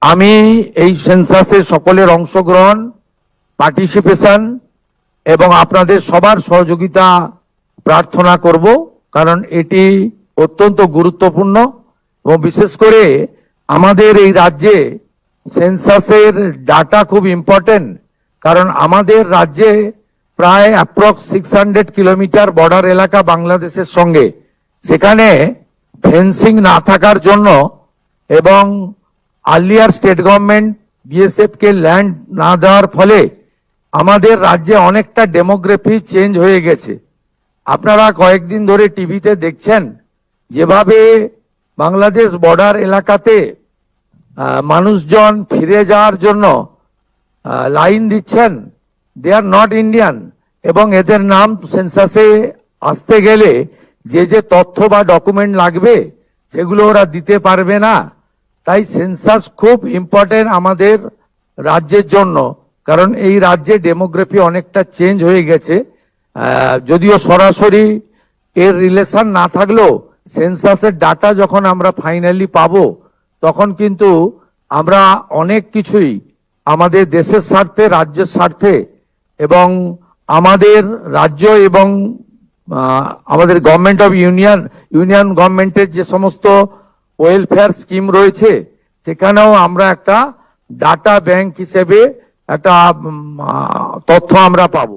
আমি এই সেন্সাসে সকলের অংশগ্রহণ, পার্টিসিপেশন এবং আপনাদের সবার সহযোগিতা প্রার্থনা করব, কারণ এটি অত্যন্ত গুরুত্বপূর্ণ এবং বিশেষ করে আমাদের এই রাজ্যে সেন্সাসের ডাটা খুব ইম্পর্টেন্ট। কারণ আমাদের রাজ্যে প্রায় অ্যাপ্রক্স 600 কিলোমিটার বর্ডার এলাকা বাংলাদেশের সঙ্গে, সেখানে ফেন্সিং না থাকার জন্য এবং আর্লিয়ার স্টেট গভর্নমেন্ট বিএসএফ কে ল্যান্ড না দেওয়ার ফলে আমাদের রাজ্যে অনেকটা ডেমোগ্রাফি চেঞ্জ হয়ে গেছে। আপনারা কয়েকদিন ধরে টিভিতে দেখছেন যেভাবে বাংলাদেশ বর্ডার এলাকাতে মানুষজন ফিরে যাওয়ার জন্য লাইন দিচ্ছেন, দে আর নট ইন্ডিয়ান, এবং এদের নাম সেন্সাসে আসতে গেলে যে যে তথ্য বা ডকুমেন্ট লাগবে সেগুলো ওরা দিতে পারবে না। তাই সেন্সাস খুব ইম্পর্টেন্ট আমাদের রাজ্যের জন্য, কারণ এই রাজ্যে ডেমোগ্রাফি অনেকটা চেঞ্জ হয়ে গেছে। যদিও সরাসরি এর রিলেশন না থাকলেও সেন্সাসের ডাটা যখন আমরা ফাইনালি পাবো তখন কিন্তু আমরা অনেক কিছুই আমাদের দেশের স্বার্থে, রাজ্যের স্বার্থে এবং আমাদের রাজ্য এবং আমাদের গভর্নমেন্ট অফ ইউনিয়ন গভর্নমেন্টের যে সমস্ত ওয়েলফেয়ার স্কিম রয়েছে সেখানেও আমরা একটা ডাটা ব্যাংক হিসেবে একটা তথ্য আমরা পাবো।